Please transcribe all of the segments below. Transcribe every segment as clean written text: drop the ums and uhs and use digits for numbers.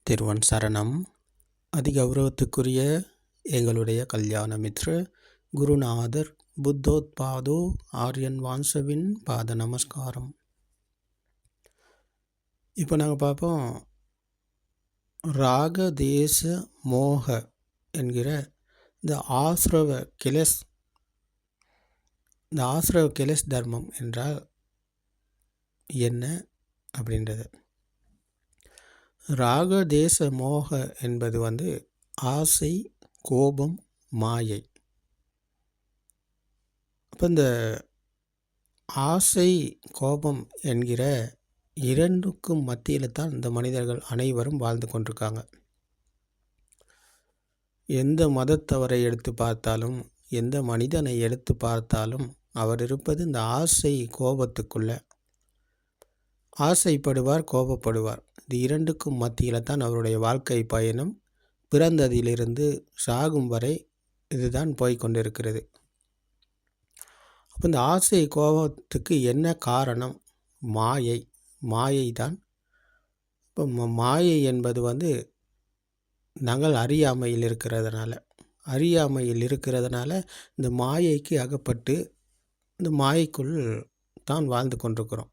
திருவன் சரணம். அதிகௌரவத்துக்குரிய எங்களுடைய கல்யாண மித்ர குருநாதர் புத்தோத்பாதோ ஆரியன் வான்சவின் பாத நமஸ்காரம். இப்போ நாங்கள் பார்ப்போம், ராக தேச மோக என்கிற இந்த ஆசிரவ கிளஸ் தர்மம் என்றால் என்ன அப்படின்றது. ராக தேச மோக என்பது ஆசை, கோபம், மாயை. அப்போ இந்த ஆசை, கோபம் என்கிற இரண்டுக்கும் மத்தியில் தான் இந்த மனிதர்கள் அனைவரும் வாழ்ந்து கொண்டிருக்காங்க. எந்த மதத்தவரை எடுத்து பார்த்தாலும், எந்த மனிதனை எடுத்து பார்த்தாலும் அவர் இருப்பது இந்த ஆசை, கோபத்துக்குள்ள. ஆசைப்படுவார், கோபப்படுவார். இது இரண்டுக்கும் மத்தியில் தான் அவருடைய வாழ்க்கை பயணம். பிறந்ததிலிருந்து சாகும் வரை இதுதான் போய்கொண்டிருக்கிறது. அப்போ இந்த ஆசை, கோபத்துக்கு என்ன காரணம்? மாயை தான். இப்போ மாயை என்பது நாங்கள் அறியாமையில் இருக்கிறதுனால இந்த மாயைக்கு அகப்பட்டு இந்த மாயைக்குள் தான் வாழ்ந்து கொண்டிருக்கிறோம்.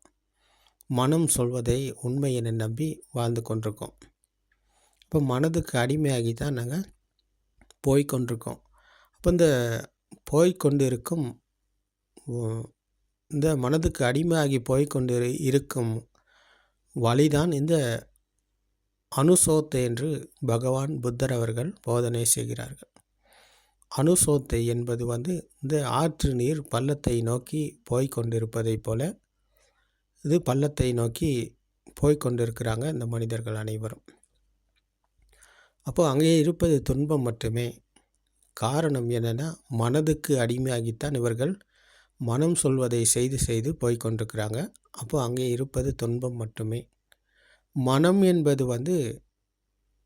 மனம் சொல்வதை உண்மை என நம்பி வாழ்ந்து கொண்டிருக்கோம். இப்போ மனதுக்கு அடிமையாகி தான் நாங்கள் போய்கொண்டிருக்கோம். அப்போ இந்த போய்கொண்டிருக்கும் இந்த மனதுக்கு அடிமையாகி போய்கொண்டு இருக்கும் வழிதான் இந்த அனுசோத்தை என்று பகவான் புத்தர் அவர்கள் போதனை செய்கிறார்கள். அனுசோத்தை என்பது இந்த ஆற்று நீர் பள்ளத்தை நோக்கி போய்கொண்டிருப்பதைப் போல இது பள்ளத்தை நோக்கி போய்கொண்டிருக்கிறாங்க இந்த மனிதர்கள் அனைவரும். அப்போது அங்கே இருப்பது துன்பம் மட்டுமே. காரணம் என்னென்னா, மனதுக்கு அடிமையாகித்தான் இவர்கள் மனம் சொல்வதை செய்து போய்கொண்டிருக்கிறாங்க. அப்போ அங்கே இருப்பது துன்பம் மட்டுமே. மனம் என்பது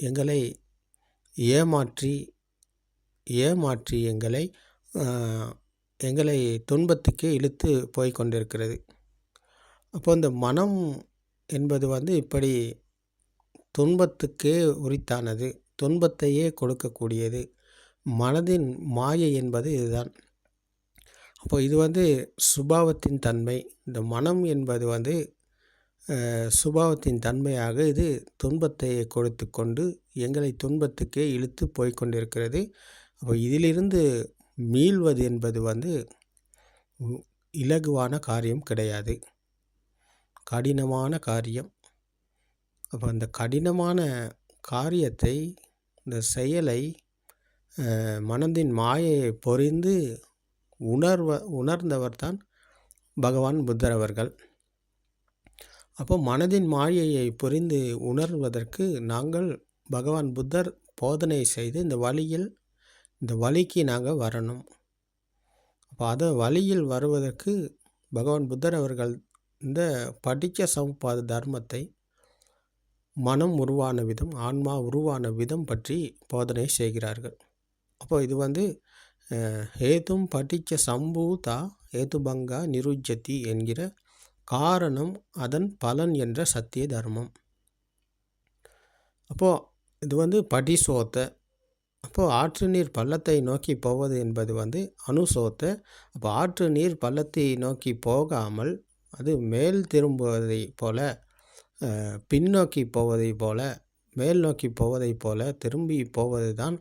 எங்களை ஏமாற்றி எங்களை துன்பத்துக்கே இழுத்து போய்கொண்டிருக்கிறது. அப்போ இந்த மனம் என்பது இப்படி துன்பத்துக்கே உரித்தானது, துன்பத்தையே கொடுக்கக்கூடியது. மனதின் மாயை என்பது இதுதான். அப்போ இது சுபாவத்தின் தன்மை. இந்த மனம் என்பது சுபாவத்தின் தன்மையாக இது துன்பத்தை கொடுத்து கொண்டு எங்களை துன்பத்துக்கே இழுத்து போய்கொண்டிருக்கிறது. அப்போ இதிலிருந்து மீள்வது என்பது இலகுவான காரியம் கிடையாது, கடினமான காரியம். அப்போ அந்த கடினமான காரியத்தை, இந்த செயலை மனதின் மாயையை பொறிந்து உணர்ந்தவர் தான் பகவான் புத்தர் அவர்கள். அப்போ மனதின் மாயையை புரிந்து உணர்வதற்கு நாங்கள் பகவான் புத்தர் போதனை செய்து இந்த வழிக்கு நாங்கள் வரணும். அப்போ வழியில் வருவதற்கு பகவான் புத்தர் அவர்கள் இந்த படிச்ச சமுப்பாத தர்மத்தை, மனம் உருவான விதம், ஆன்மா உருவான விதம் பற்றி போதனை செய்கிறார்கள். அப்போ இது ஹேதும் படிச்ச சம்பூதா ஹேதுபங்கா நிருஜ்யதி என்கிற காரணம் அதன் பலன் என்ற சத்திய தர்மம். அப்போது இது படிசோத்தை. அப்போது ஆற்று நீர் பள்ளத்தை நோக்கி போவது என்பது அனுசோத்தை. அப்போ ஆற்று நீர் பள்ளத்தை நோக்கி போகாமல் அது மேல் திரும்புவதை போல, பின்னோக்கி போவதை போல, மேல் நோக்கி போவதை போல திரும்பி போவது தான்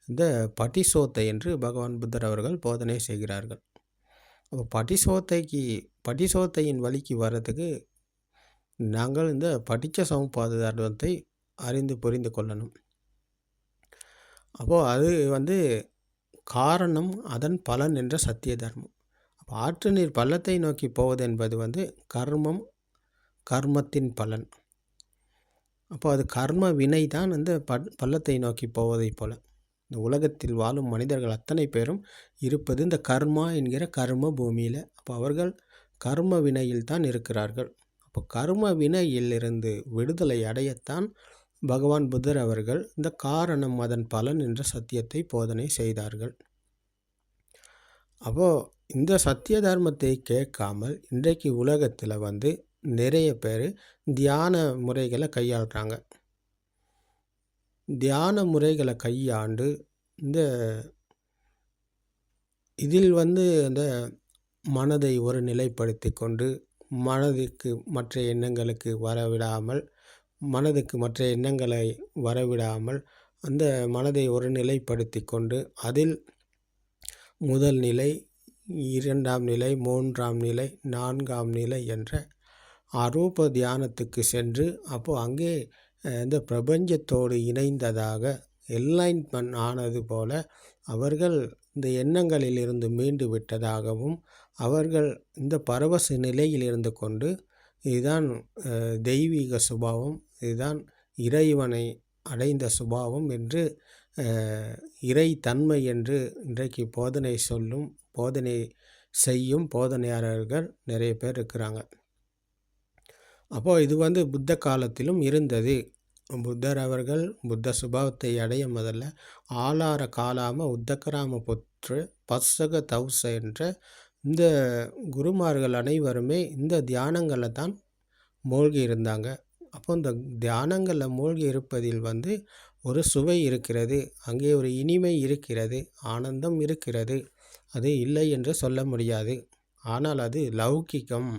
இந்த படிசோத்தை என்று பகவான் புத்தர் அவர்கள் போதனை செய்கிறார்கள். அப்போ படிசோத்தையின் வழிக்கு வர்றதுக்கு நாங்கள் இந்த படிச்ச சமுப்பாத தர்மத்தை அறிந்து புரிந்து கொள்ளணும். அப்போது அது காரணம் அதன் பலன் என்ற சத்திய தர்மம். அப்போ ஆற்று நீர் பள்ளத்தை நோக்கி போவது என்பது கர்மத்தின் பலன். அப்போ அது கர்ம வினை தான் இந்த பள்ளத்தை நோக்கி போவதை போல. இந்த உலகத்தில் வாழும் மனிதர்கள் அத்தனை பேரும் இருப்பது இந்த கர்மா என்கிற கர்ம பூமியில். அப்போ அவர்கள் கர்ம வினையில் தான் இருக்கிறார்கள். அப்போ கர்ம வினையிலிருந்து விடுதலை அடையத்தான் பகவான் புத்தர் அவர்கள் இந்த காரணம் அதன் பலன் என்ற சத்தியத்தை போதனை செய்தார்கள். அப்போது இந்த சத்திய தர்மத்தை கேட்காமல் இன்றைக்கு உலகத்தில் நிறைய பேர் தியான முறைகளை கையாளுறாங்க. தியான முறைகளை கையாண்டு இந்த இதில் அந்த மனதை ஒரு நிலைப்படுத்தி கொண்டு மனதுக்கு மற்ற எண்ணங்களுக்கு வரவிடாமல் மனதுக்கு மற்ற எண்ணங்களை வரவிடாமல் அந்த மனதை ஒரு நிலைப்படுத்தி கொண்டு அதில் முதல் நிலை, 2ஆம் நிலை, 3ஆம் நிலை, 4ஆம் நிலை என்ற அரூப தியானத்துக்கு சென்று அப்போது அங்கே இந்த பிரபஞ்சத்தோடு இணைந்ததாக என்லைன்மென்ட் ஆனது போல அவர்கள் இந்த எண்ணங்களிலிருந்து மீண்டு விட்டதாகவும் அவர்கள் இந்த பரவச நிலையில் இருந்து கொண்டு இதுதான் தெய்வீக சுபாவம், இதுதான் இறைவனை அடைந்த சுபாவம் என்று இறைத்தன்மை என்று இன்றைக்கு போதனை செய்யும் போதனையாளர்கள் நிறைய பேர் இருக்கிறாங்க. அப்போது இது புத்த காலத்திலும் இருந்தது. புத்தர் அவர்கள் புத்த சுபாவத்தை அடைய முதல்ல ஆலார காலாம உத்தக்கராம புற்று பஸ்ஸக தௌச என்ற இந்த குருமார்கள் அனைவருமே இந்த தியானங்களில் தான் மூழ்கி இருந்தாங்க. அப்போ இந்த தியானங்களில் மூழ்கி இருப்பதில் ஒரு சுவை இருக்கிறது, அங்கே ஒரு இனிமை இருக்கிறது, ஆனந்தம் இருக்கிறது. அது இல்லை என்று சொல்ல முடியாது. ஆனால் அது லௌகிகம்,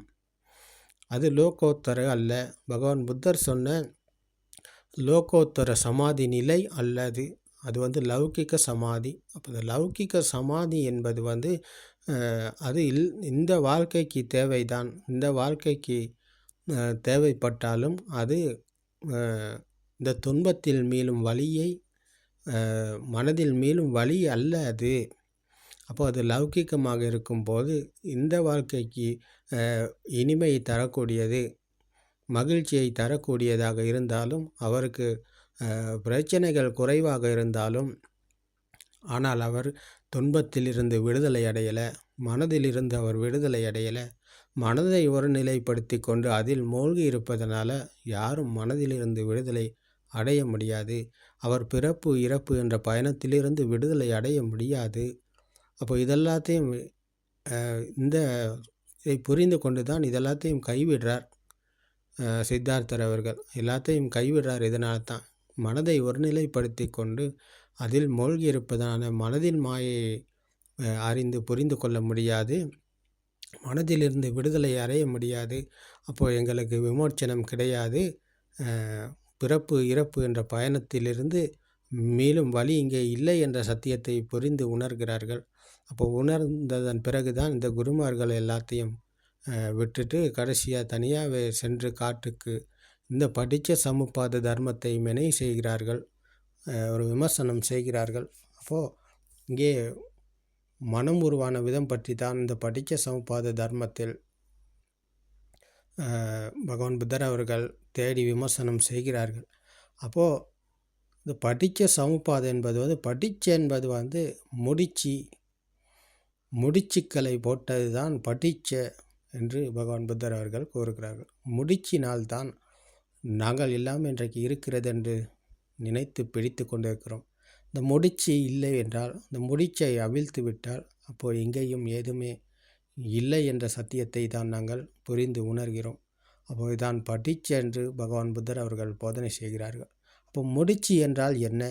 அது லோகோத்தர அல்ல. பகவான் புத்தர் சொன்ன லோகோத்தர சமாதி நிலை அல்லது அது லௌகிக சமாதி. அப்போ இந்த லௌகிக சமாதி என்பது அது இந்த வாழ்க்கைக்கு தேவைதான். இந்த வாழ்க்கைக்கு தேவைப்பட்டாலும் அது இந்த துன்பத்தில் மீளும் வலியை மனதில் மீளும் வலி அல்ல அது. அப்போ அது லௌகிகமாக இருக்கும்போது இந்த வாழ்க்கைக்கு இனிமையை தரக்கூடியது, மகிழ்ச்சியை தரக்கூடியதாக இருந்தாலும் அவருக்கு பிரச்சனைகள் குறைவாக இருந்தாலும் ஆனால் அவர் துன்பத்திலிருந்து விடுதலை அடையலை, மனதிலிருந்து அவர் விடுதலை அடையலை. மனதை ஒரு நிலைப்படுத்தி கொண்டு அதில் மூழ்கி இருப்பதனால யாரும் மனதிலிருந்து விடுதலை அடைய முடியாது. அவர் பிறப்பு இறப்பு என்ற பயணத்திலிருந்து விடுதலை அடைய முடியாது. அப்போ இதெல்லாத்தையும் இதை புரிந்து கொண்டு தான் இதெல்லாத்தையும் கைவிடுறார் சித்தார்த்தர் அவர்கள். எல்லாத்தையும் கைவிடுறார். இதனால் தான் மனதை ஒருநிலைப்படுத்தி கொண்டு அதில் மூழ்கி இருப்பதான மனதின் மாயை அறிந்து புரிந்து கொள்ள முடியாது, மனதிலிருந்து விடுதலை அடைய முடியாது. அப்போது எங்களுக்கு விமோச்சனம் கிடையாது, பிறப்பு இறப்பு என்ற பயணத்திலிருந்து மேலும் வழி இங்கே இல்லை என்ற சத்தியத்தை புரிந்து உணர்கிறார்கள். அப்போ உணர்ந்ததன் பிறகு தான் இந்த குருமார்கள் எல்லாத்தையும் விட்டுட்டு கடைசியாக தனியாக சென்று காட்டுக்கு இந்த படித்த சமுப்பாத தர்மத்தை மெனை செய்கிறார்கள், ஒரு விமர்சனம் செய்கிறார்கள். அப்போது இங்கே மனம் உருவான விதம் பற்றி தான் இந்த படித்த சமுப்பாத தர்மத்தில் பகவான் புத்தர் அவர்கள் தேடி விமர்சனம் செய்கிறார்கள். அப்போது இந்த படித்த சமுப்பாதை என்பது படிச்ச என்பது முடிச்சுக்களை போட்டது தான் படிச்ச என்று பகவான் புத்தர் அவர்கள் கூறுகிறார்கள். முடிச்சினால்தான் நாங்கள் இல்லாமல் இன்றைக்கு இருக்கிறது என்று நினைத்து பிடித்து கொண்டிருக்கிறோம். இந்த முடிச்சு இல்லை என்றால், இந்த முடிச்சை அவிழ்த்து விட்டால் அப்போது எங்கேயும் ஏதுமே இல்லை என்ற சத்தியத்தை தான் நாங்கள் புரிந்து உணர்கிறோம். அப்போது தான் படிச்ச என்று பகவான் புத்தர் அவர்கள் போதனை செய்கிறார்கள். அப்போ முடிச்சு என்றால் என்ன?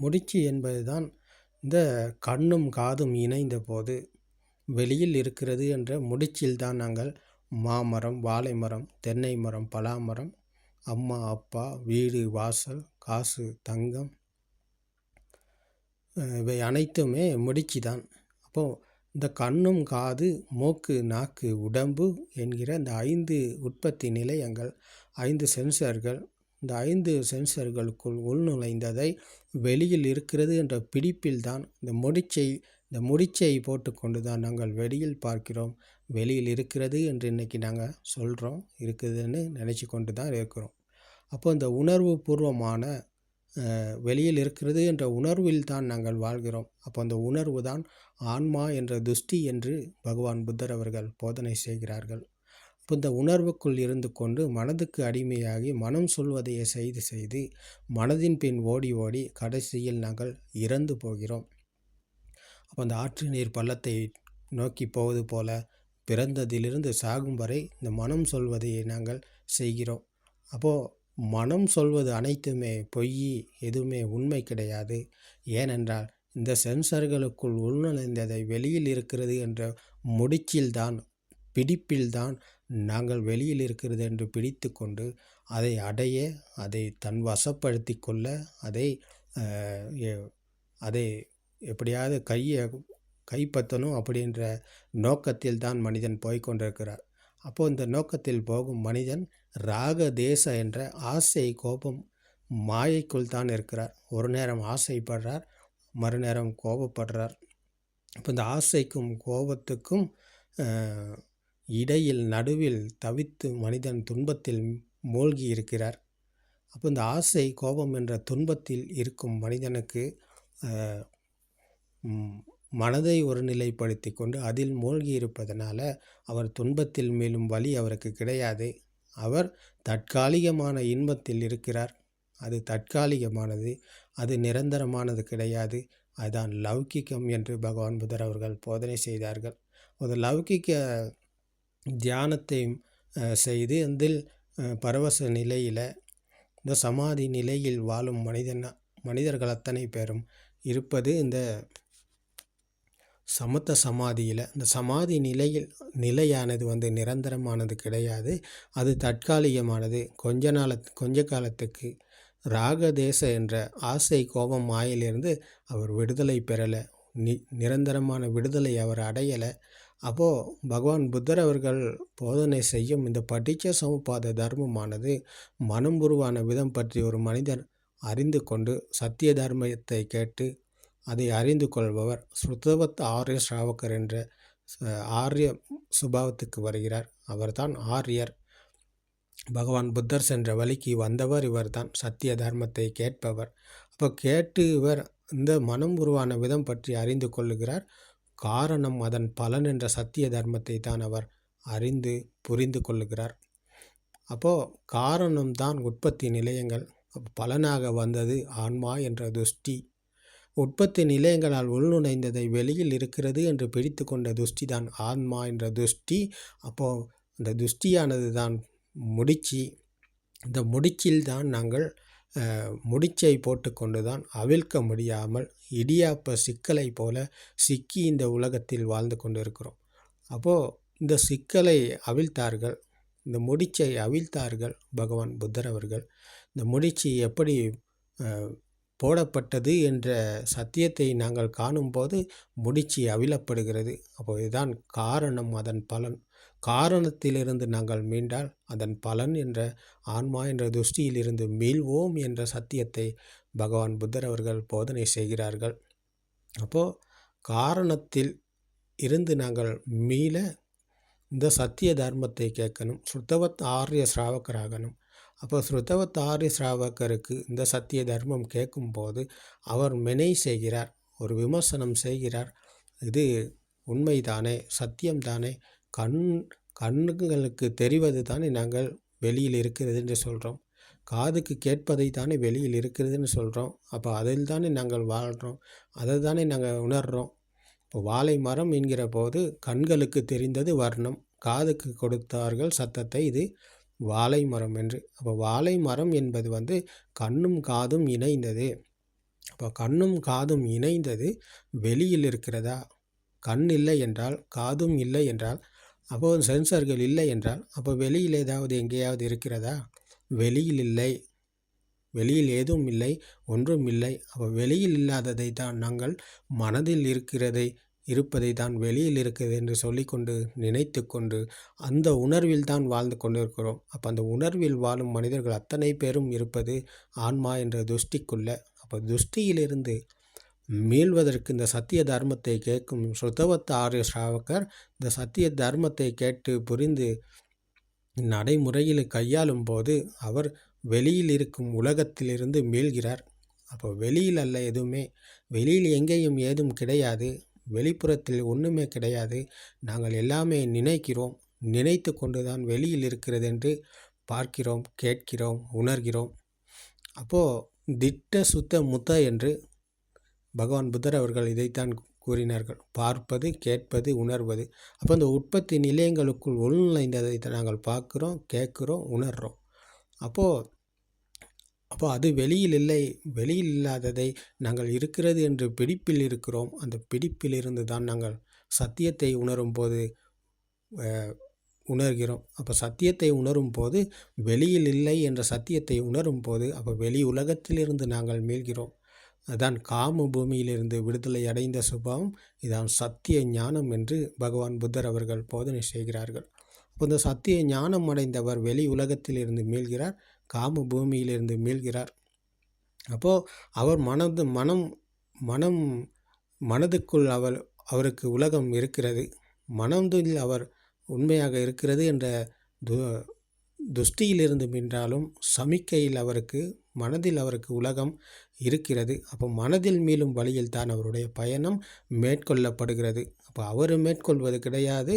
முடிச்சு என்பது தான் இந்த கண்ணும் காதும் இணைந்த போது வெளியில் இருக்கிறது என்ற முடிச்சில்தான் நாங்கள் மாமரம், வாழை மரம், தென்னை மரம், பலாமரம், அம்மா அப்பா, வீடு வாசல், காசு தங்கம் இவை அனைத்துமே முடிச்சு தான். அப்போது இந்த கண்ணும் காது மூக்கு நாக்கு உடம்பு என்கிற இந்த 5 உற்பத்தி நிலையங்கள், 5 சென்சர்கள், இந்த 5 சென்சர்களுக்குள் உள்நுழைந்ததை வெளியில் இருக்கிறது என்ற பிடிப்பில் தான் இந்த முடிச்சை போட்டுக்கொண்டு தான் நாங்கள் வெளியில் பார்க்கிறோம். வெளியில் இருக்கிறது என்று இன்றைக்கி நாங்கள் சொல்கிறோம், இருக்குதுன்னு நினச்சி கொண்டு தான் இருக்கிறோம். அப்போ இந்த உணர்வு பூர்வமான வெளியில் இருக்கிறது என்ற உணர்வில் தான் நாங்கள் வாழ்கிறோம். அப்போ அந்த உணர்வு தான் ஆன்மா என்ற துஷ்டி என்று பகவான் புத்தர் அவர்கள் போதனை செய்கிறார்கள். இப்போ இந்த உணர்வுக்குள் இருந்து கொண்டு மனதுக்கு அடிமையாகி மனம் சொல்வதையே செய்து மனதின் பின் ஓடி ஓடி கடைசியில் நாங்கள் இறந்து போகிறோம். அப்போ அந்த ஆற்று நீர் பள்ளத்தை நோக்கி போவது போல பிறந்ததிலிருந்து சாகும் வரை இந்த மனம் சொல்வதையே நாங்கள் செய்கிறோம். அப்போது மனம் சொல்வது அனைத்துமே பொய், எதுவுமே உண்மை கிடையாது. ஏனென்றால் இந்த சென்சர்களுக்குள் உள்நுழைந்ததை வெளியில் இருக்கிறது என்ற முடிச்சில்தான், பிடிப்பில்தான் நாங்கள் வெளியில் இருக்கிறது என்று பிடித்து கொண்டு அதை அடைய, அதை தன் வசப்படுத்தி கொள்ள, அதை அதை எப்படியாவது கைப்பற்றணும் அப்படின்ற நோக்கத்தில் தான் மனிதன் போய்கொண்டிருக்கிறார். அப்போது இந்த நோக்கத்தில் போகும் மனிதன் ராக தேச என்ற ஆசை, கோபம், மாயைக்குள் தான் இருக்கிறார். ஒரு நேரம் ஆசைப்படுறார், மறுநேரம் கோபப்படுறார். இப்போ இந்த ஆசைக்கும் கோபத்துக்கும் இடையில் நடுவில் தவித்து மனிதன் துன்பத்தில் மூழ்கி இருக்கிறார். அப்போ இந்த ஆசை, கோபம் என்ற துன்பத்தில் இருக்கும் மனிதனுக்கு மனதை ஒரு நிலைப்படுத்தி கொண்டு அதில் மூழ்கி இருப்பதனால அவர் துன்பத்தில் மேலும் வழி அவருக்கு கிடையாது. அவர் தற்காலிகமான இன்பத்தில் இருக்கிறார். அது தற்காலிகமானது, அது நிரந்தரமானது கிடையாது. அதுதான் லௌகிக்கம் என்று பகவான் புத்தர் அவர்கள் போதனை செய்தார்கள். ஒரு லௌகிக்க தியானத்தை செய்து அதில் பரவச நிலையில், இந்த சமாதி நிலையில் வாழும் மனிதர்கள் அத்தனை பேரும் இருப்பது இந்த சமத்த சமாதியில். இந்த சமாதி நிலையானது நிரந்தரமானது கிடையாது, அது தற்காலிகமானது. கொஞ்ச காலத்துக்கு ராகதேச என்ற ஆசை, கோபம், மாயிலிருந்து அவர் விடுதலை பெறலை, நிரந்தரமான விடுதலை அவர் அடையலை. அப்போது பகவான் புத்தர் அவர்கள் போதனை செய்யும் இந்த படிச்ச சமுப்பாத தர்மமானது மனம் உருவான விதம் பற்றி ஒரு மனிதர் அறிந்து கொண்டு சத்திய தர்மத்தை கேட்டு அதை அறிந்து கொள்பவர் ஸ்ருதவத் ஆர்ய ஸ்ராவகர் என்ற ஆர்ய சுபாவத்துக்கு வருகிறார். அவர்தான் ஆரியர். பகவான் புத்தர் சென்ற வழிக்கு வந்தவர் இவர்தான், சத்திய தர்மத்தை கேட்பவர். அப்போ கேட்டு இவர் இந்த மனம் உருவான விதம் பற்றி அறிந்து கொள்ளுகிறார். காரணம், அதன் பலன் என்ற சத்திய தர்மத்தை தான் அவர் அறிந்து புரிந்து கொள்ளுகிறார். அப்போது காரணம்தான் உற்பத்தி நிலையங்கள், பலனாக வந்தது ஆன்மா என்ற துஷ்டி. உற்பத்தி நிலையங்களால் உள்நுழைந்ததை வெளியில் இருக்கிறது என்று பிடித்து கொண்ட துஷ்டி தான் ஆன்மா என்ற துஷ்டி. அப்போது இந்த துஷ்டியானது தான் முடிச்சு. இந்த முடிச்சில்தான் நாங்கள் முடிச்சை போட்டுக்கொண்டு தான் அவிழ்க்க முடியாமல் இடியாப்ப சிக்கலை போல சிக்கி இந்த உலகத்தில் வாழ்ந்து கொண்டு இருக்கிறோம். அப்போது இந்த சிக்கலை அவிழ்த்தார்கள், இந்த முடிச்சை அவிழ்த்தார்கள் பகவான் புத்தர் அவர்கள். இந்த முடிச்சு எப்படி போடப்பட்டது என்ற சத்தியத்தை நாங்கள் காணும்போது முடிச்சு அவிழப்படுகிறது. அப்போ இதுதான் காரணம், அதன் பலன். காரணத்திலிருந்து நாங்கள் மீண்டால் அதன் பலன் என்ற ஆன்மா என்ற துஷ்டியிலிருந்து மீள்வோம் என்ற சத்தியத்தை பகவான் புத்தர் அவர்கள் போதனை செய்கிறார்கள். அப்போது காரணத்தில் இருந்து நாங்கள் மீள இந்த சத்திய தர்மத்தை கேட்கணும், ஸ்ருதவத் ஆர்ய ஸ்ராவகராகணும். அப்போ ஸ்ருதவத் ஆர்ய ஸ்ராவகருக்கு இந்த சத்திய தர்மம் கேட்கும்போது அவர் மெனை செய்கிறார், ஒரு விமர்சனம் செய்கிறார். இது உண்மைதானே, சத்தியம்தானே, கண்ணுங்களுக்கு தெரிவது தானே நாங்கள் வெளியில் இருக்கிறது என்று சொல்கிறோம், காதுக்கு கேட்பதை தானே வெளியில் இருக்கிறதுன்னு சொல்கிறோம். அப்போ அதில் தானே நாங்கள் வாழ்கிறோம், அதை தானே நாங்கள் உணர்கிறோம். இப்போ வாழை மரம் என்கிற போது கண்களுக்கு தெரிந்தது வர்ணம், காதுக்கு கொடுத்தார்கள் சத்தத்தை, இது வாழை மரம் என்று. அப்போ வாழை மரம் என்பது கண்ணும் காதும் இணைந்தது. அப்போ கண்ணும் காதும் இணைந்தது வெளியில் இருக்கிறதா? கண் இல்லை என்றால், காதும் இல்லை என்றால், அப்போது சென்சர்கள் இல்லை என்றால், அப்போ வெளியில் ஏதாவது எங்கேயாவது இருக்கிறதா? வெளியில் இல்லை, வெளியில் ஏதும் இல்லை, ஒன்றும் இல்லை. அப்போ வெளியில் இல்லாததை தான் நாங்கள் மனதில் இருப்பதை தான் வெளியில் இருக்கிறது என்று சொல்லிக்கொண்டு நினைத்து கொண்டு அந்த உணர்வில் தான் வாழ்ந்து கொண்டிருக்கிறோம். அப்போ அந்த உணர்வில் வாழும் மனிதர்கள் அத்தனை பேரும் இருப்பது ஆன்மா என்ற துஷ்டிக்குள்ள. அப்போ துஷ்டியிலிருந்து மீள்வதற்கு இந்த சத்திய தர்மத்தை கேட்கும் ஸ்ருதவத் ஆர்ய ஸ்ராவகர் இந்த சத்திய தர்மத்தை கேட்டு புரிந்து நடைமுறையில் கையாளும் போது அவர் வெளியில் இருக்கும் உலகத்திலிருந்து மீள்கிறார். அப்போ வெளியில் அல்ல எதுவுமே, வெளியில் எங்கேயும் ஏதும் கிடையாது, வெளிப்புறத்தில் ஒன்றுமே கிடையாது. நாங்கள் எல்லாமே நினைக்கிறோம், நினைத்து கொண்டு தான் வெளியில் இருக்கிறது என்று பார்க்கிறோம், கேட்கிறோம், உணர்கிறோம். அப்போது திட்ட சுத்த முத்த என்று பகவான் புத்தர் அவர்கள் இதைத்தான் கூறினார்கள், பார்ப்பது, கேட்பது, உணர்வது. அப்போ இந்த உற்பத்தி நிலையங்களுக்குள் உள்நுழைந்ததை நாங்கள் பார்க்குறோம், கேட்குறோம், உணர்கிறோம். அப்போது அப்போ அது வெளியில் இல்லை. வெளியில் இல்லாததை நாங்கள் இருக்கிறது என்று பிடிப்பில் இருக்கிறோம். அந்த பிடிப்பில் இருந்து தான் நாங்கள் சத்தியத்தை உணரும்போது உணர்கிறோம். அப்போ சத்தியத்தை உணரும் போது வெளியில் இல்லை என்ற சத்தியத்தை உணரும் போது அப்போ வெளி உலகத்திலிருந்து நாங்கள் மீள்கிறோம். அதான் காம பூமியிலிருந்து விடுதலை அடைந்த சுபாவம் இதான் சத்திய ஞானம் என்று பகவான் புத்தர் அவர்கள் போதனை செய்கிறார்கள். அப்போ இந்த சத்திய ஞானம் அடைந்தவர் வெளி உலகத்திலிருந்து மீள்கிறார், காம பூமியிலிருந்து மீள்கிறார். அப்போது அவர் மனம் மனதுக்குள் அவருக்கு உலகம் இருக்கிறது. மனதில் அவர் உண்மையாக இருக்கிறது என்ற துஷ்டியிலிருந்து மீண்டாலும் சமிக்கையில் மனதில் அவருக்கு உலகம் இருக்கிறது. அப்போ மனதில் மீளும் வழியில் தான் அவருடைய பயணம் மேற்கொள்ளப்படுகிறது. அப்போ அவர் மேற்கொள்வது கிடையாது.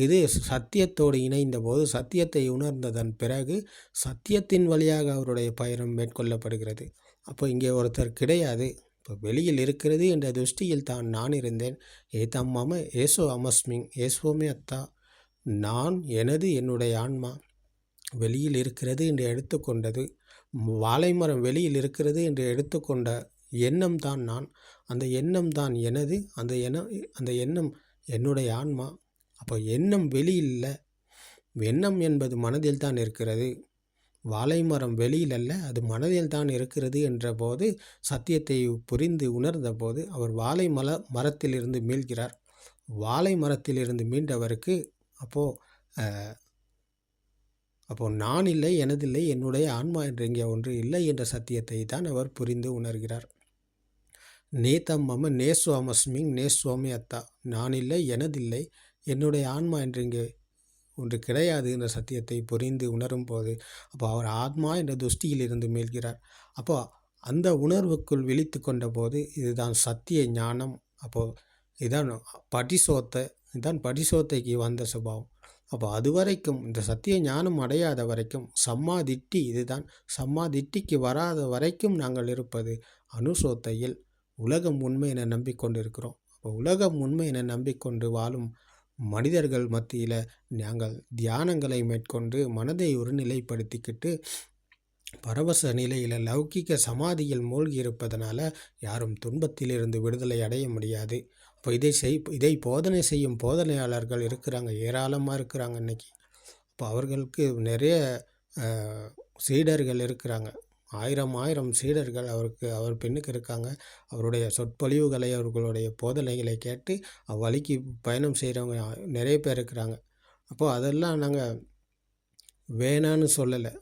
இது சத்தியத்தோடு இணைந்த போது சத்தியத்தை உணர்ந்ததன் பிறகு சத்தியத்தின் வழியாக அவருடைய பயணம் மேற்கொள்ளப்படுகிறது. அப்போ இங்கே ஒருத்தர் கிடையாது. இப்போ வெளியில் இருக்கிறது என்ற துஷ்டியில் தான் நான் இருந்தேன். ஏதம் மம ஏசோ அமஸ்மிங் ஏசோமே அத்தா. நான் என்னுடைய ஆன்மா வெளியில் இருக்கிறது என்று எடுத்துக்கொண்டது. வாழைமரம் வெளியில் இருக்கிறது என்று எடுத்துக்கொண்ட எண்ணம் தான் நான். அந்த எண்ணம் தான் எனது. அந்த எண்ணம் என்னுடைய ஆன்மா. அப்போ எண்ணம் வெளியில் இல்லை. எண்ணம் என்பது மனதில் தான் இருக்கிறது. வாழைமரம் வெளியில் அல்ல, அது மனதில் தான் இருக்கிறது என்ற போது சத்தியத்தை புரிந்து உணர்ந்த போது அவர் மரத்திலிருந்து மீள்கிறார். வாழை மரத்திலிருந்து மீண்டவருக்கு அப்போது நான் இல்லை, எனதில்லை, என்னுடைய ஆன்மா என்று இங்கே ஒன்று இல்லை என்ற சத்தியத்தை தான் அவர் புரிந்து உணர்கிறார். நேதம் மம நேஸ்வாமஸ்மிங் நேஸ்வாமி அத்தா. நான் இல்லை, எனதில்லை, என்னுடைய ஆன்மா என்று இங்கே ஒன்று கிடையாது என்ற சத்தியத்தை புரிந்து உணரும் போது அப்போ அவர் ஆத்மா என்ற துஷ்டியில் இருந்து மீள்கிறார். அப்போ அந்த உணர்வுக்குள் விழித்து கொண்ட போது இதுதான் சத்திய ஞானம். அப்போது இதுதான் படிசோத்தைக்கு வந்த சுபாவம். அப்போ அது வரைக்கும் இந்த சத்திய ஞானம் அடையாத வரைக்கும் சம்மாதிட்டி இதுதான். சம்மாதிட்டிக்கு வராத வரைக்கும் நாங்கள் இருப்பது அனுசோத்தையில் உலகம் உண்மை என நம்பிக்கொண்டு இருக்கிறோம். அப்போ உலகம் உண்மை என நம்பிக்கொண்டு வாழும் மனிதர்கள் மத்தியில் நாங்கள் தியானங்களை மேற்கொண்டு மனதை ஒரு நிலைப்படுத்திக்கிட்டு பரவச நிலையில் லௌகிக சமாதியில் மூழ்கி இருப்பதனால யாரும் துன்பத்திலிருந்து விடுதலை அடைய முடியாது. இப்போ இதை போதனை செய்யும் போதனையாளர்கள் இருக்கிறாங்க, ஏராளமாக இருக்கிறாங்க இன்றைக்கி. இப்போ அவர்களுக்கு நிறைய சீடர்கள் இருக்கிறாங்க. ஆயிரம் சீடர்கள் அவர் பெண்ணுக்கு இருக்காங்க. அவருடைய சொற்பொழிவுகளை அவர்களுடைய போதனைகளை கேட்டு அவ்வழிக்கு பயணம் செய்கிறவங்க நிறைய பேர் இருக்கிறாங்க. அப்போது அதெல்லாம் நாங்கள் வேணான்னு சொல்லலை.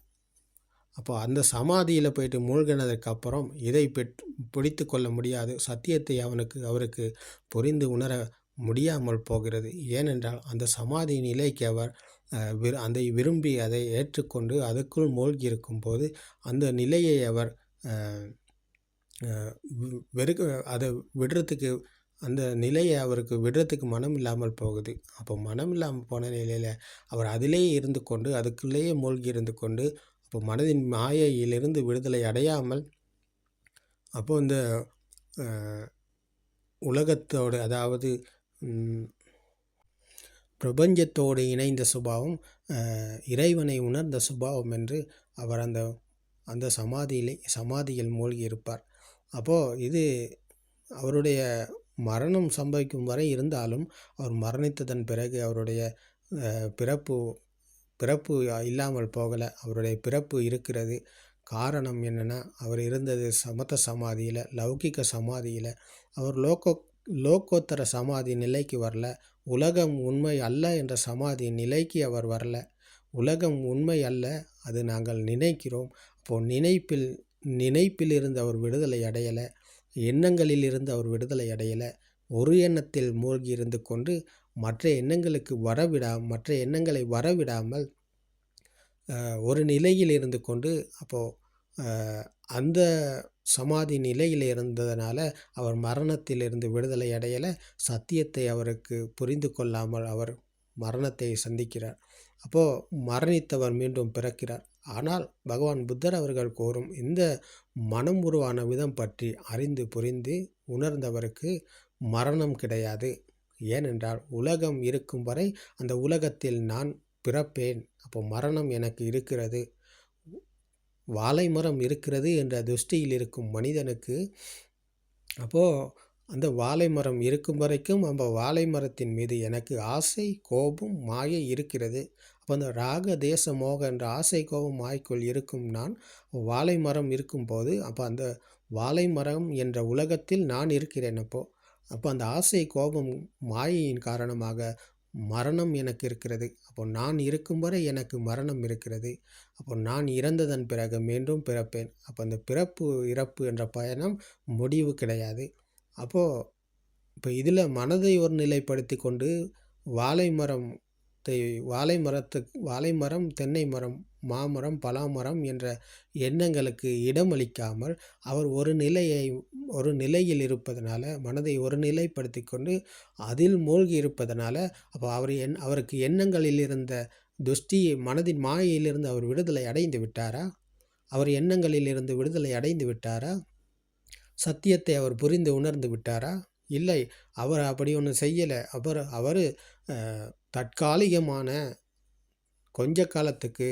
அப்போது அந்த சமாதியில் போயிட்டு மூழ்கினதுக்கு அப்புறம் இதை பிடித்து கொள்ள முடியாது. சத்தியத்தை அவருக்கு புரிந்து உணர முடியாமல் போகிறது. ஏனென்றால் அந்த சமாதி நிலைக்கு அவர் அதை விரும்பி அதை ஏற்றுக்கொண்டு அதுக்குள் மூழ்கி இருக்கும்போது அந்த நிலையை அவர் அதை விடுறதுக்கு அந்த நிலையை அவருக்கு விடுறதுக்கு மனம் இல்லாமல் போகுது. அப்போ மனம் இல்லாமல் போன நிலையில் அவர் அதிலேயே இருந்து கொண்டு அதுக்குள்ளேயே மூழ்கி இருந்து கொண்டு அப்போ மனதின் மாயையிலிருந்து விடுதலை அடையாமல் அப்போது இந்த உலகத்தோடு அதாவது பிரபஞ்சத்தோடு இணைந்த சுபாவம் இறைவனை உணர்ந்த சுபாவம் என்று அவர் அந்த சமாதியில் மூழ்கி இருப்பார். அப்போது இது அவருடைய மரணம் சம்பவிக்கும் வரை இருந்தாலும் அவர் மரணித்ததன் பிறகு அவருடைய பிறப்பு இல்லாமல் போகலை. அவருடைய பிறப்பு இருக்கிறது. காரணம் என்னென்னா அவர் இருந்தது சமத்த சமாதியில், லௌகிக சமாதியில். அவர் லோகோத்தர சமாதி நிலைக்கு வரல. உலகம் உண்மை அல்ல என்ற சமாதி நிலைக்கு அவர் வரல. உலகம் உண்மை அல்ல, அது நாங்கள் நினைக்கிறோம். அப்போது நினைப்பில் இருந்து அவர் விடுதலை அடையலை. எண்ணங்களில் இருந்து அவர் விடுதலை அடையலை. ஒரு எண்ணத்தில் மூழ்கி இருந்து கொண்டு மற்ற எண்ணங்களை வரவிடாமல் ஒரு நிலையில் இருந்து கொண்டு அப்போது அந்த சமாதி நிலையில் இருந்ததனால அவர் மரணத்திலிருந்து விடுதலை அடையலை. சத்தியத்தை அவருக்கு புரிந்து கொள்ளாமல் அவர் மரணத்தை சந்திக்கிறார். அப்போது மரணித்தவர் மீண்டும் பிறக்கிறார். ஆனால் பகவான் புத்தர் அவர்கள் கூறும் இந்த மனம் உருவான விதம் பற்றி அறிந்து புரிந்து உணர்ந்தவருக்கு மரணம் கிடையாது. ஏனென்றால் உலகம் இருக்கும் வரை அந்த உலகத்தில் நான் பிறப்பேன். அப்போ மரணம் எனக்கு இருக்கிறது. வாழை மரம் இருக்கிறது என்ற துஷ்டியில் இருக்கும் மனிதனுக்கு அப்போது அந்த வாழை மரம் இருக்கும் வரைக்கும் அந்த வாழை மரத்தின் மீது எனக்கு ஆசை கோபம் மாயை இருக்கிறது. அப்போ அந்த ராக தேச மோக என்ற ஆசை கோபம் மாய்க்குள் இருக்கும் நான் வாழை மரம் இருக்கும்போது அப்போ அந்த வாழை மரம் என்ற உலகத்தில் நான் இருக்கிறேன். அப்போ அந்த ஆசை கோபம் மாயையின் காரணமாக மரணம் எனக்கு இருக்கிறது. அப்போ நான் இருக்கும் வரை எனக்கு மரணம் இருக்கிறது. அப்போ நான் இறந்ததன் பிறகு மீண்டும் பிறப்பேன். அப்போ அந்த பிறப்பு இறப்பு என்ற பயணம் முடிவு கிடையாது. அப்போது இப்போ இதில் மனதை ஒரு நிலைப்படுத்தி கொண்டு வாழை மரத்தை வாழை மரம் தென்னை மரம் மாமரம் பலாமரம் என்ற எண்ணங்களுக்கு இடமளிக்காமல் அவர் ஒரு நிலையில் இருப்பதனால மனதை ஒரு நிலைப்படுத்தி கொண்டு அதில் மூழ்கி இருப்பதனால அப்போ அவருக்கு எண்ணங்களில் இருந்த துஷ்டியை மனதின் மாயையிலிருந்து அவர் விடுதலை அடைந்து விட்டாரா? அவர் எண்ணங்களில் இருந்து விடுதலை அடைந்து விட்டாரா? சத்தியத்தை அவர் புரிந்து உணர்ந்து விட்டாரா? இல்லை, அவர் அப்படி ஒன்று செய்யலை. அவர் தற்காலிகமான கொஞ்ச காலத்துக்கு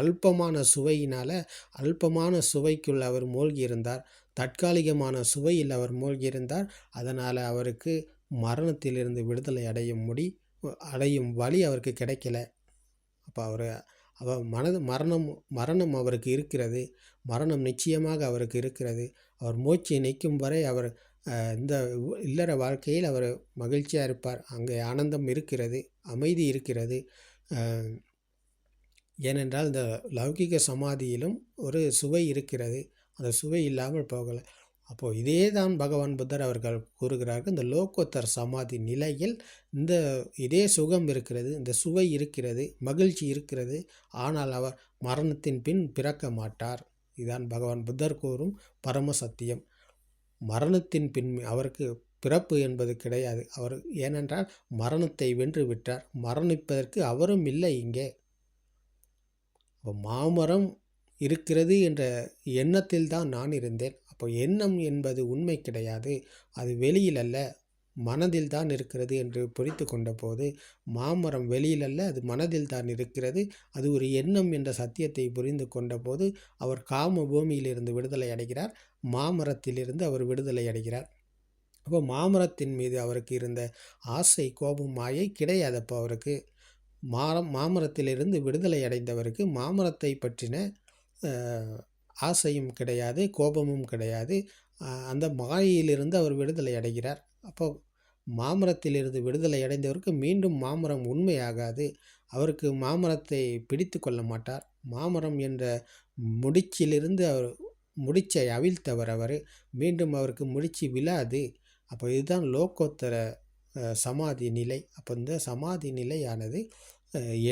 அல்பமான சுவையினால் அல்பமான சுவைக்குள் அவர் மூழ்கியிருந்தார். தற்காலிகமான சுவையில் அவர் மூழ்கியிருந்தார். அதனால் அவருக்கு மரணத்திலிருந்து விடுதலை அடையும் வழி அவருக்கு கிடைக்கல. அப்போ மரணம் அவருக்கு இருக்கிறது. மரணம் நிச்சயமாக அவருக்கு இருக்கிறது. அவர் மூச்சு நிற்கும் வரை அவர் இந்த இல்லற வாழ்க்கையில் அவர் மகிழ்ச்சியாக இருப்பார். அங்கே ஆனந்தம் இருக்கிறது, அமைதி இருக்கிறது. ஏனென்றால் இந்த லௌகிக சமாதியிலும் ஒரு சுவை இருக்கிறது. அந்த சுவை இல்லாமல் போகலை. அப்போது இதே தான் பகவான் புத்தர் அவர்கள் கூறுகிறார்கள். இந்த லோகோத்தர் சமாதி நிலையில் இதே சுகம் இருக்கிறது, இந்த சுவை இருக்கிறது, மகிழ்ச்சி இருக்கிறது. ஆனால் அவர் மரணத்தின் பின் பிறக்க மாட்டார். இதுதான் பகவான் புத்தர் கூறும் பரம சத்தியம். மரணத்தின் பின் அவருக்கு பிறப்பு என்பது கிடையாது. ஏனென்றால் மரணத்தை வென்று விட்டார். மரணிப்பதற்கு அவரும் இல்லை இங்கே. அப்போ மாமரம் இருக்கிறது என்ற எண்ணத்தில் தான் நான் இருந்தேன். அப்போ எண்ணம் என்பது உண்மை கிடையாது, அது வெளியில் அல்ல, மனதில் தான் இருக்கிறது என்று புரிந்து கொண்ட போது மாமரம் வெளியில் அல்ல, அது மனதில் தான் இருக்கிறது, அது ஒரு எண்ணம் என்ற சத்தியத்தை புரிந்து கொண்ட போது அவர் காம பூமியிலிருந்து விடுதலை அடைகிறார். மாமரத்திலிருந்து அவர் விடுதலை அடைகிறார். அப்போ மாமரத்தின் மீது அவருக்கு இருந்த ஆசை கோபம் மாயை கிடையாது. அப்போ அவருக்கு மாமரத்திலிருந்து விடுதலை அடைந்தவருக்கு மாமரத்தை பற்றின ஆசையும் கிடையாது, கோபமும் கிடையாது. அந்த மாயையிலிருந்து அவர் விடுதலை அடைகிறார். அப்போ மாமரத்திலிருந்து விடுதலை அடைந்தவருக்கு மீண்டும் மாமரம் உண்மையாகாது. அவருக்கு மாமரத்தை பிடித்து கொள்ள மாட்டார். மாமரம் என்ற முடிச்சிலிருந்து அவர் முடிச்சை அவிழ்த்தவர். மீண்டும் அவருக்கு முடிச்சு விழாது. அப்போ இதுதான் லோகோத்தர சமாதி நிலை. அப்போ இந்த சமாதி நிலையானது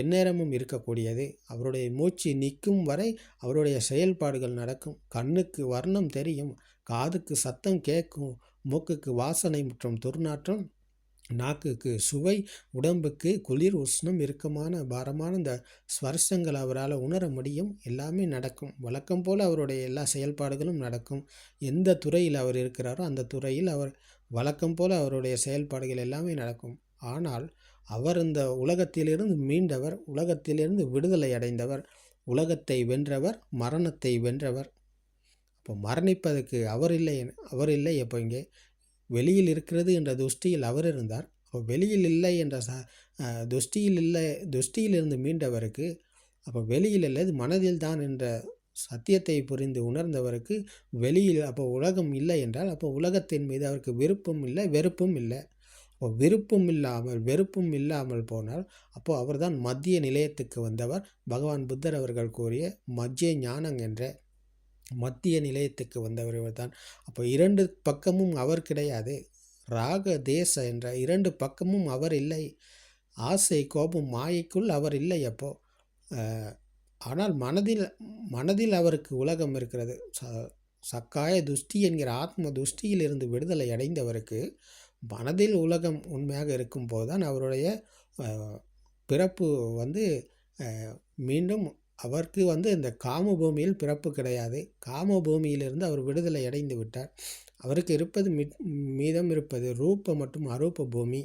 எந்நேரமும் இருக்கக்கூடியது. அவருடைய மூச்சு நிற்கும் வரை அவருடைய செயல்பாடுகள் நடக்கும். கண்ணுக்கு வர்ணம் தெரியும், காதுக்கு சத்தம் கேட்கும், மூக்குக்கு வாசனை மற்றும் துர்நாற்றம், நாக்குக்கு சுவை, உடம்புக்கு குளிர் உஷ்ணம் இறுக்கமான பாரமான இந்த ஸ்பர்சங்கள் அவரால் உணர முடியும். எல்லாமே நடக்கும். வழக்கம் போல் அவருடைய எல்லா செயல்பாடுகளும் நடக்கும். எந்த துறையில் அவர் இருக்கிறாரோ அந்த துறையில் அவர் வழக்கம் போல் அவருடைய செயல்பாடுகள் எல்லாமே நடக்கும். ஆனால் அவர் இந்த உலகத்திலிருந்து மீண்டவர், உலகத்திலிருந்து விடுதலை அடைந்தவர், உலகத்தை வென்றவர், மரணத்தை வென்றவர். அப்போ மரணிப்பதற்கு அவர் இல்லை. அப்போ இங்கே வெளியில் இருக்கிறது என்ற துஷ்டியில் அவர் இருந்தார். அப்போ வெளியில் இல்லை என்ற துஷ்டியிலிருந்து மீண்டவருக்கு அப்போ வெளியில் இல்லை, இது மனதில் தான் என்ற சத்தியத்தை புரிந்து உணர்ந்தவருக்கு வெளியில் அப்போ உலகம் இல்லை என்றால் அப்போ உலகத்தின் மீது அவருக்கு விருப்பம் இல்லை, வெறுப்பும் இல்லை. அப்போ வெறுப்பும் இல்லாமல் போனால் அப்போ அவர்தான் மத்திய நிலையத்துக்கு வந்தவர். பகவான் புத்தர் அவர்கள் கூறிய மத்திய ஞானம் என்ற மத்திய நிலையத்துக்கு வந்தவர் தான். அப்போ இரண்டு பக்கமும் அவர் கிடையாது. ராக தேச என்ற இரண்டு பக்கமும் அவர் இல்லை. ஆசை கோபம் மாயைக்குள் அவர் இல்லை. அப்போ ஆனால் மனதில் அவருக்கு உலகம் இருக்கிறது. சக்காய துஷ்டி என்கிற ஆத்ம துஷ்டியிலிருந்து விடுதலை அடைந்தவருக்கு மனதில் உலகம் உண்மையாக இருக்கும்போது தான் அவருடைய பிறப்பு மீண்டும் அவருக்கு இந்த காம பூமியில் பிறப்பு கிடையாது. காம பூமியிலிருந்து அவர் விடுதலை அடைந்து விட்டார். அவருக்கு மீதம் இருப்பது ரூப மற்றும் அரூப பூமி.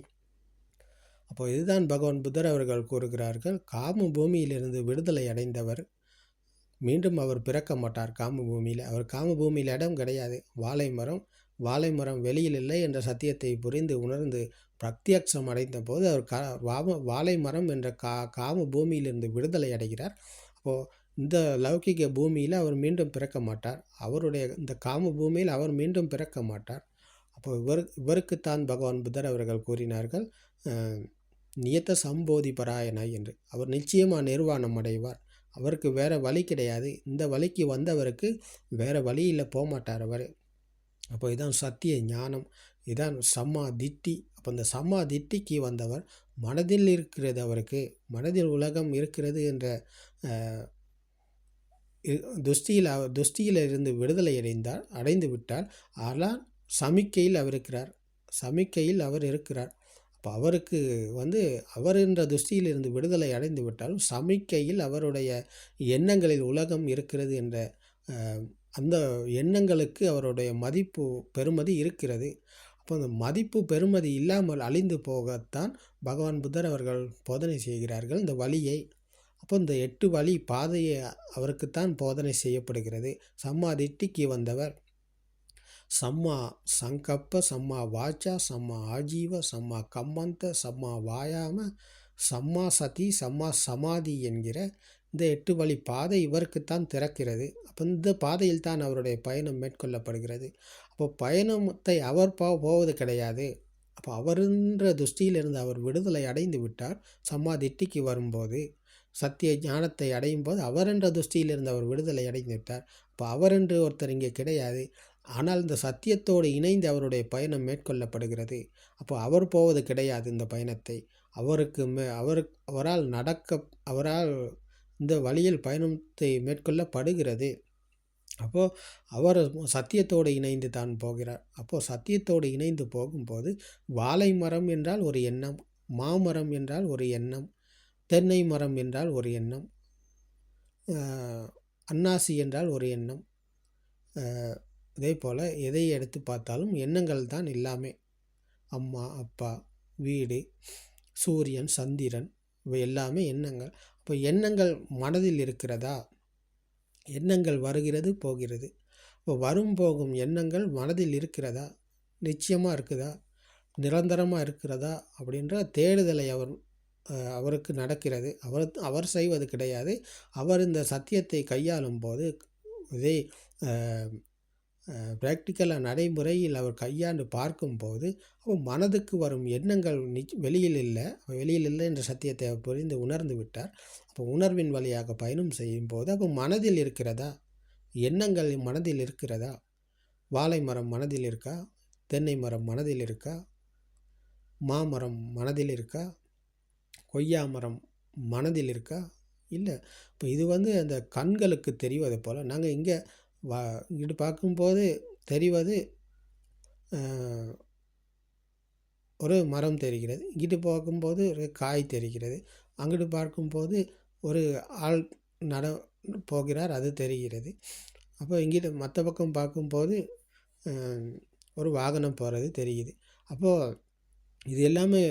அப்போ இதுதான் பகவான் புத்தர் அவர்கள் கூறுகிறார்கள். காம பூமியிலிருந்து விடுதலை அடைந்தவர் மீண்டும் அவர் பிறக்க மாட்டார் காம பூமியில். அவர் காம பூமியில் இடம் கிடையாது. வாழை மரம் வெளியில் இல்லை என்ற சத்தியத்தை புரிந்து உணர்ந்து பிரத்யக்ஷம் அடைந்த போது அவர் வாழை மரம் என்ற காம பூமியிலிருந்து விடுதலை அடைகிறார். அப்போது இந்த லௌகிக பூமியில் அவர் மீண்டும் பிறக்க மாட்டார். அவருடைய இந்த காம பூமியில் அவர் மீண்டும் பிறக்க மாட்டார். அப்போ இவருக்குத்தான் பகவான் புத்தர் அவர்கள் கூறினார்கள், நியத்த சம்போதி பராயணாய் என்று. அவர் நிச்சயமாக நிர்வாணம் அடைவார். அவருக்கு வேறு வழி கிடையாது. இந்த வழிக்கு வந்தவருக்கு வேறு வழியில் போகமாட்டார் அவர். அப்போ இதான் சத்திய ஞானம், இதான் சம்மா திட்டி. அப்போ இந்த சம்மா திட்டிக்கு வந்தவர் மனதில் இருக்கிறது, அவருக்கு மனதில் உலகம் இருக்கிறது என்ற துஷ்டியில் இருந்து விடுதலை அடைந்து விட்டார். ஆனால் சமிக்கையில் அவர் இருக்கிறார். அப்போ அவருக்கு அவர் என்ற துஷ்டியில் இருந்து விடுதலை அடைந்து விட்டாலும் சமிக்கையில் அவருடைய எண்ணங்களில் உலகம் இருக்கிறது என்ற அந்த எண்ணங்களுக்கு அவருடைய மதிப்பு பெருமதி இருக்கிறது. அப்போ அந்த மதிப்பு பெருமதி இல்லாமல் அழிந்து போகத்தான் பகவான் புத்தர் அவர்கள் போதனை செய்கிறார்கள் இந்த வழியை. அப்போ இந்த 8 வழி பாதையை அவருக்குத்தான் போதனை செய்யப்படுகிறது. சம்மா திட்டிக்கு வந்தவர் சம்மா சங்கப்ப, சம்மா வாச்சா, சம்மா ஆஜீவ, சம்மா கம்மந்த, சம்மா வாயாம, சம்மா சதி, சம்மா சமாதி என்கிற இந்த 8 வழி பாதை இவருக்குத்தான் திறக்கிறது. அப்போ இந்த பாதையில் தான் அவருடைய பயணம் மேற்கொள்ளப்படுகிறது. அப்போ பயணத்தை அவர் போவது கிடையாது. அப்போ அவருன்ற துஷ்டியிலிருந்து அவர் விடுதலை அடைந்து விட்டார். சம்மா திட்டிக்கு வரும்போது, சத்திய ஞானத்தை அடையும் போது அவரென்ற துஷ்டியிலிருந்து அவர் விடுதலை அடைந்து விட்டார். அப்போ அவரென்று ஒருத்தர் இங்கே கிடையாது. ஆனால் இந்த சத்தியத்தோடு இணைந்து அவருடைய பயணம் மேற்கொள்ளப்படுகிறது. அப்போ அவர் போவது கிடையாது இந்த பயணத்தை. அவரால் இந்த வழியில் பயணத்தை மேற்கொள்ளப்படுகிறது. அப்போது அவர் சத்தியத்தோடு இணைந்து தான் போகிறார். அப்போது சத்தியத்தோடு இணைந்து போகும்போது வாழை மரம் என்றால் ஒரு எண்ணம், மாமரம் என்றால் ஒரு எண்ணம், தென்னை மரம் என்றால் ஒரு எண்ணம், அன்னாசி என்றால் ஒரு எண்ணம். இதே போல் எதை எடுத்து பார்த்தாலும் எண்ணங்கள் தான் எல்லாமே. அம்மா, அப்பா, வீடு, சூரியன், சந்திரன், இவை எல்லாமே எண்ணங்கள். அப்போ எண்ணங்கள் மனதில் இருக்கிறதா? எண்ணங்கள் வருகிறது போகிறது. இப்போ வரும் போகும் எண்ணங்கள் மனதில் இருக்கிறதா? நிச்சயமாக இருக்குதா? நிரந்தரமாக இருக்கிறதா? அப்படின்ற தேடுதலை அவருக்கு நடக்கிறது. அவர் செய்வது கிடையாது. அவர் இந்த சத்தியத்தை கையாளும் போது இதை ப்ராக்டிக்கலாக நடைமுறையில் அவர் கையாண்டு பார்க்கும்போது அப்போ மனதுக்கு வரும் எண்ணங்கள் வெளியில் இல்லை என்ற சத்தியத்தை அவர் புரிந்து உணர்ந்து விட்டார். அப்போ உணர்வின் வழியாக பயணம் செய்யும் போது அப்போ மனதில் இருக்கிறதா? எண்ணங்கள் மனதில் இருக்கிறதா? வாழை மரம் மனதில் இருக்கா? தென்னை மரம் மனதில் இருக்கா? மாமரம் மனதில் இருக்கா? கொய்யா மரம் மனதில் இருக்கா? இல்லை. இப்போ இது அந்த கண்களுக்கு தெரிவது போல் நாங்கள் இங்கிட்டு பார்க்கும்போது தெரிவது ஒரு மரம் தெரிகிறது, இங்கிட்டு பார்க்கும்போது ஒரு காய் தெரிகிறது, அங்கிட்டு பார்க்கும்போது ஒரு ஆள் போகிறார், அது தெரிகிறது. அப்போ இங்கிட்டு மற்ற பக்கம் பார்க்கும்போது ஒரு வாகனம் போகிறது தெரியுது. அப்போது இது எல்லாமே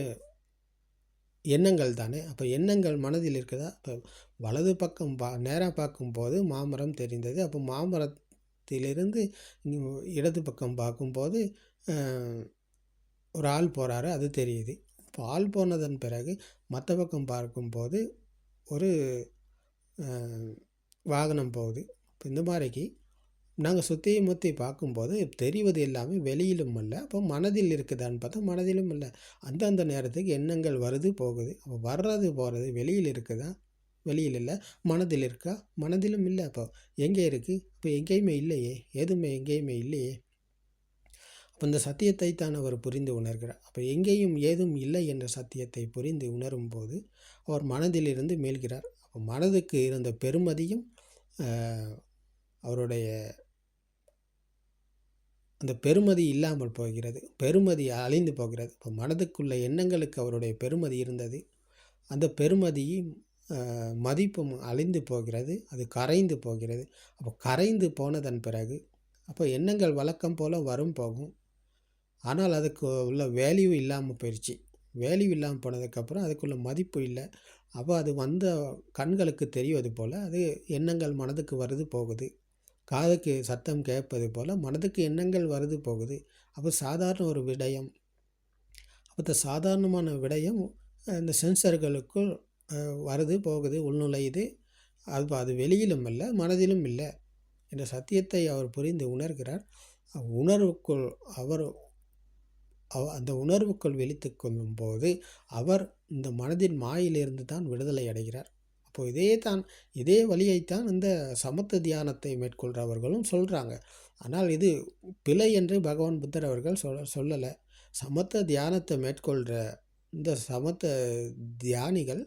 எண்ணங்கள் தானே. அப்போ எண்ணங்கள் மனதில் இருக்குதா? இப்போ வலது பக்கம் நேராக பார்க்கும்போது மாமரம் தெரிந்தது. அப்போ மாமரத்திலிருந்து இடது பக்கம் பார்க்கும்போது ஒரு ஆள் போகிறாரு, அது தெரியுது. இப்போ ஆள் போனதன் பிறகு மற்ற பக்கம் பார்க்கும்போது ஒரு வாகனம் போகுது. இப்போ இந்த மாதிரிக்கு நாங்கள் சுற்றி பார்க்கும்போது தெரிவது எல்லாமே வெளியிலும் அல்ல. அப்போ மனதில் இருக்குதான்னு பார்த்தா மனதிலும் இல்லை. அந்தந்த நேரத்துக்கு எண்ணங்கள் வருது போகுது. அப்போ வர்றது போகிறது வெளியில் இருக்குதா? வெளியில் இல்லை. மனதில் இருக்கா? மனதிலும் இல்லை. அப்போ எங்கே இருக்குது? இப்போ எங்கேயுமே இல்லையே, எதுவுமே எங்கேயுமே இல்லையே. அப்போ இந்த சத்தியத்தை தான் அவர் புரிந்து உணர்கிறார். அப்போ எங்கேயும் ஏதும் இல்லை என்ற சத்தியத்தை புரிந்து உணரும் போது அவர் மனதிலிருந்து மீள்கிறார். அப்போ மனதுக்கு இருந்த பெருமதியும் அவருடைய அந்த பெருமதி இல்லாமல் போகிறது, பெருமதி அழிந்து போகிறது. இப்போ மனதுக்குள்ள எண்ணங்களுக்கு அவருடைய பெருமதி இருந்தது, அந்த பெருமதியும் மதிப்பும் அழிந்து போகிறது, அது கரைந்து போகிறது. அப்போ கரைந்து போனதன் பிறகு அப்போ எண்ணங்கள் வழக்கம் போல் வரும் போகும். ஆனால் அதுக்கு உள்ள வேல்யூ இல்லாமல் போயிடுச்சு. வேல்யூ இல்லாமல் போனதுக்கப்புறம் அதுக்குள்ள மதிப்பு இல்லை. அப்போ அது வந்த கண்களுக்கு தெரிவது போல் அது எண்ணங்கள் மனதுக்கு வருது போகுது. காதுக்கு சத்தம் கேட்பது போல் மனதுக்கு எண்ணங்கள் வருது போகுது. அப்போ சாதாரண ஒரு விடயம். அப்போ இந்த சாதாரணமான விடயம் இந்த சென்சர்களுக்குள் வருது போகுது உள்நுழையுது. அது வெளியிலும் இல்லை மனதிலும் இல்லை என்ற சத்தியத்தை அவர் புரிந்து உணர்கிறார். உணர்வுக்குள் அவர் அந்த உணர்வுக்குள் விழித்து கொள்ளும் போது அவர் இந்த மனதின் மாயிலிருந்து தான் விடுதலை அடைகிறார். அப்போது இதே வழியைத்தான் இந்த சமத்த தியானத்தை மேற்கொள்கிறவர்களும் சொல்கிறாங்க. ஆனால் இது பிழை என்று பகவான் புத்தர் அவர்கள் சொல்லலை. சமத்த தியானத்தை மேற்கொள்கிற இந்த சமத்த தியானிகள்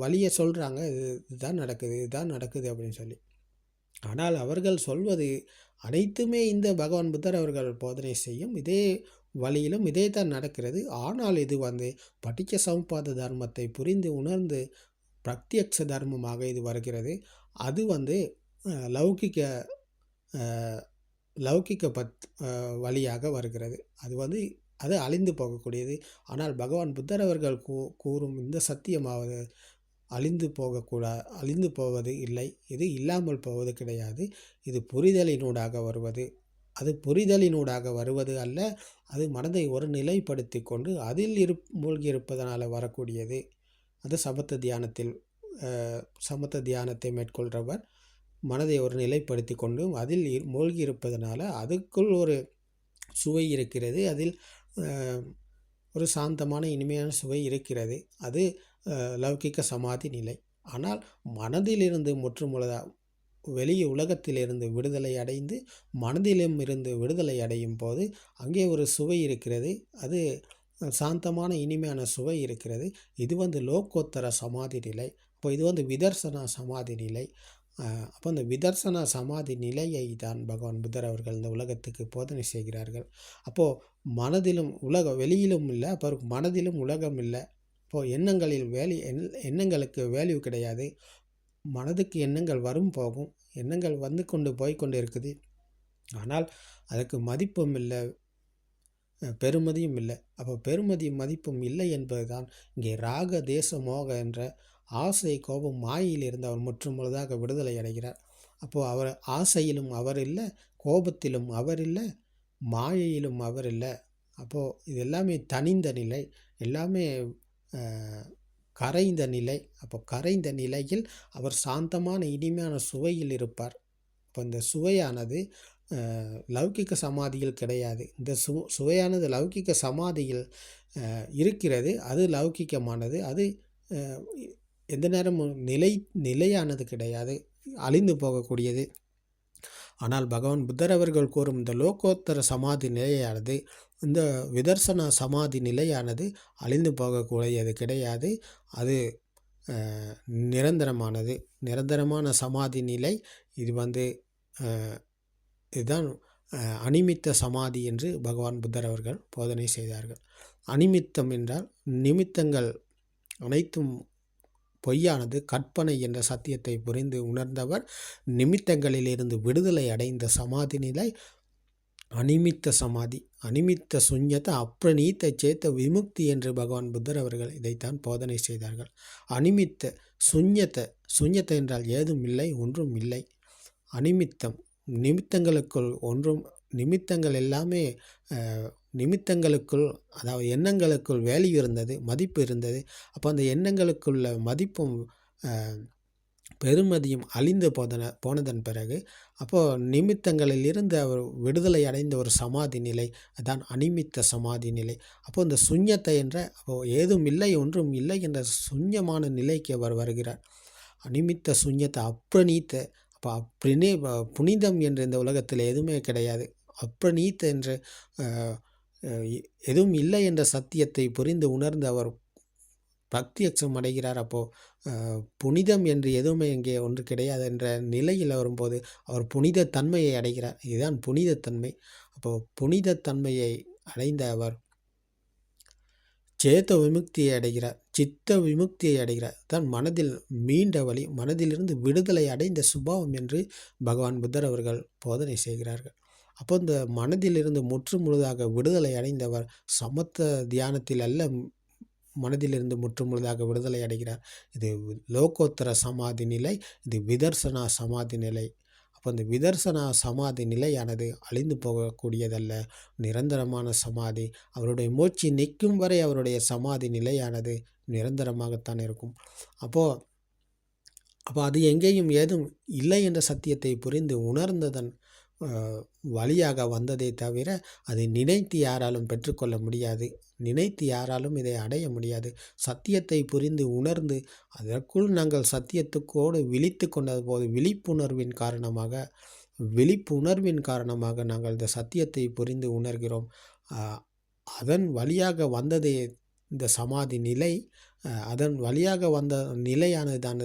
வழியை சொல்கிறாங்க, இதுதான் நடக்குது அப்படின்னு சொல்லி. ஆனால் அவர்கள் சொல்வது அனைத்துமே இந்த பகவான் புத்தர் அவர்கள் போதனை செய்யும் இதே வழியிலும் இதே தான் நடக்கிறது. ஆனால் இது பட்டிச்ச சமுப்பாத தர்மத்தை புரிந்து உணர்ந்து பிரத்யக்ஷ தர்மமாக இது வருகிறது. அது லௌகிக்க வழியாக வருகிறது. அது அழிந்து போகக்கூடியது. ஆனால் பகவான் புத்தர் அவர்கள் கூறும் இந்த சத்தியமாவது அழிந்து போவது இல்லை. இது இல்லாமல் போவது கிடையாது. இது புரிதலினூடாக வருவது. அது புரிதலினூடாக வருவது அல்ல. அது மனதை ஒரு நிலைப்படுத்தி கொண்டு அதில் மூழ்கி இருப்பதனால் வரக்கூடியது. அது சமத்த தியானத்தை மேற்கொள்கிறவர் மனதை ஒரு நிலைப்படுத்தி கொண்டு அதில் மூழ்கி இருப்பதனால அதுக்குள் ஒரு சுவை இருக்கிறது. அதில் ஒரு சாந்தமான இனிமையான சுவை இருக்கிறது. அது லௌகிக்க சமாதி நிலை. ஆனால் மனதிலிருந்து முற்றுமுழுதாக வெளியே உலகத்திலிருந்து விடுதலை அடைந்து மனதிலும் இருந்து விடுதலை அடையும் போது அங்கே ஒரு சுவை இருக்கிறது. அது சாந்தமான இனிமையான சுவை இருக்கிறது. இது லோகோத்தர சமாதி நிலை. அப்போ இது விதர்சனா சமாதி நிலை. அப்போ அந்த விதர்சனா சமாதி நிலையை தான் பகவான் புத்தர் அவர்கள் இந்த உலகத்துக்கு போதனை செய்கிறார்கள். அப்போது மனதிலும் வெளியிலும் இல்லை, அப்போ மனதிலும் உலகம் இல்லை. இப்போது எண்ணங்களுக்கு வேல்யூ கிடையாது. மனதுக்கு எண்ணங்கள் வரும் போகும், எண்ணங்கள் கொண்டு போய்கொண்டு இருக்குது. ஆனால் அதுக்கு மதிப்பும் இல்லை, பெருமதியும் இல்லை. அப்போ பெருமதியும் மதிப்பும் இல்லை என்பது தான் இங்கே ராக தேச மோக என்ற ஆசை கோபம் மாயிலிருந்து அவர் முற்றுமுழுதாக விடுதலை அடைகிறார். அப்போது அவர் ஆசையிலும் அவர் இல்லை, கோபத்திலும் அவர் இல்லை, மாயையிலும் அவர் இல்லை. அப்போது இது எல்லாமே தனிந்த நிலை, எல்லாமே கரைந்த நிலை. அப்போ கரைந்த நிலையில் அவர் சாந்தமான இனிமையான சுவையில் இருப்பார். இப்போ இந்த சுவையானது லௌகிக்க சமாதியில் கிடையாது. இந்த சுவையானது லௌகிக்க சமாதியில் இருக்கிறது. அது லௌகிக்கமானது. அது எந்த நேரமும் நிலையானது கிடையாது, அழிந்து போகக்கூடியது. ஆனால் பகவான் புத்தர் அவர்கள் கூறும் இந்த லோகோத்தர சமாதி நிலையானது, இந்த விதர்சன சமாதி நிலையானது அழிந்து போகக்கூடியது கிடையாது. அது நிரந்தரமான சமாதி நிலை. இதுதான் அனிமித்த சமாதி என்று பகவான் புத்தர் அவர்கள் போதனை செய்தார்கள். அனிமித்தம் என்றால் நிமித்தங்கள் அனைத்தும் பொய்யானது, கற்பனை என்ற சத்தியத்தை புரிந்து உணர்ந்தவர் நிமித்தங்களிலிருந்து விடுதலை அடைந்த சமாதி நிலை அனிமித்த சமாதி. அனிமித்த சுஞ்சத்தை அப்ரணீத்த சேத்த விமுக்தி என்று பகவான் புத்தர் அவர்கள் இதைத்தான் போதனை செய்தார்கள். அனிமித்த சுஞ்சத்தை என்றால் ஏதும் இல்லை, ஒன்றும் இல்லை. அனிமித்தம் நிமித்தங்களுக்குள் நிமித்தங்கள் எல்லாமே நிமித்தங்களுக்குள், அதாவது எண்ணங்களுக்குள் வேல்யூ இருந்தது, மதிப்பு இருந்தது. அப்போ அந்த எண்ணங்களுக்குள்ள மதிப்பும் பெருமதியும் அழிந்து போனதன் பிறகு அப்போது நிமித்தங்களில் இருந்து அவர் விடுதலை அடைந்த ஒரு சமாதி நிலை, அதான் அனிமித்த சமாதி நிலை. அப்போது இந்த சுஞ்சத்தை என்ற ஏதும் இல்லை, ஒன்றும் இல்லை என்ற சுஞ்சமான நிலைக்கு அவர் வருகிறார். அனிமித்த சுஞ்சத்தை அப்ரணீத்த. அப்போ புனிதம் என்ற இந்த உலகத்தில் எதுவுமே கிடையாது. அப்ரணீத்த என்று எதுவும் இல்லை என்ற சத்தியத்தை புரிந்து உணர்ந்து அவர் பிரத்யட்சம் அடைகிறார். அப்போது புனிதம் என்று எதுவுமே இங்கே ஒன்று கிடையாது என்ற நிலையில் வரும்போது அவர் புனித தன்மையை அடைகிறார். இதுதான் புனிதத்தன்மை. அப்போது புனிதத்தன்மையை அடைந்த அவர் சேத்த விமுக்தியை அடைகிறார், சித்த விமுக்தியை அடைகிறார். தான் மனதில் மீண்ட வழி, மனதிலிருந்து விடுதலை அடைந்த சுபாவம் என்று பகவான் புத்தர் அவர்கள் போதனை செய்கிறார்கள். அப்போ இந்த மனதிலிருந்து முற்று முழுதாக விடுதலை அடைந்தவர் சமத்த தியானத்தில் அல்ல மனதிலிருந்து முற்றுமுழுதாக விடுதலை அடைகிறார். இது லோகோத்தர சமாதி நிலை, இது விதர்சனா சமாதி நிலை. அப்போ இந்த விதர்சனா சமாதி நிலையானது அழிந்து போகக்கூடியதல்ல, நிரந்தரமான சமாதி. அவருடைய மூச்சு நிற்கும் வரை அவருடைய சமாதி நிலையானது நிரந்தரமாகத்தான் இருக்கும். அப்போ அது எங்கேயும் ஏதும் இல்லை என்ற சத்தியத்தை புரிந்து உணர்ந்ததன் வழியாக வந்ததே தவிர, அதை நினைத்து யாராலும் பெற்றுக்கொள்ள முடியாது. நினைத்து யாராலும் இதை அடைய முடியாது. சத்தியத்தை புரிந்து உணர்ந்து அதற்குள் நாங்கள் சத்தியத்துக்கோடு விழித்து கொண்டது போது விழிப்புணர்வின் காரணமாக நாங்கள் இந்த சத்தியத்தை புரிந்து உணர்கிறோம். அதன் வழியாக வந்ததே இந்த சமாதி நிலை. அதன் வழியாக வந்த நிலையானது தான்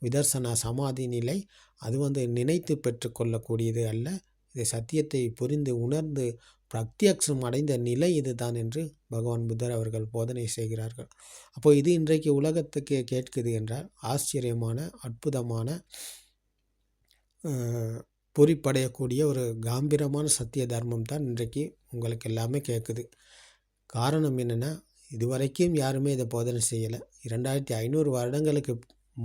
விதர்சனா சமாதி நிலை. அது நினைத்து பெற்றுக்கொள்ளக்கூடியது அல்ல. இதை சத்தியத்தை புரிந்து உணர்ந்து பிரத்யக்ஷம் அடைந்த நிலை இதுதான் என்று பகவான் புத்தர் அவர்கள் போதனை செய்கிறார்கள். அப்போ இது இன்றைக்கு உலகத்துக்கு கேட்குது என்றால் ஆச்சரியமான, அற்புதமான, பொறிப்படையக்கூடிய ஒரு காம்பீரமான சத்திய தர்மம் தான் இன்றைக்கு உங்களுக்கு எல்லாமே கேட்குது. காரணம் என்னென்னா, இதுவரைக்கும் யாருமே இதை போதனை செய்யலை. 2500 வருடங்களுக்கு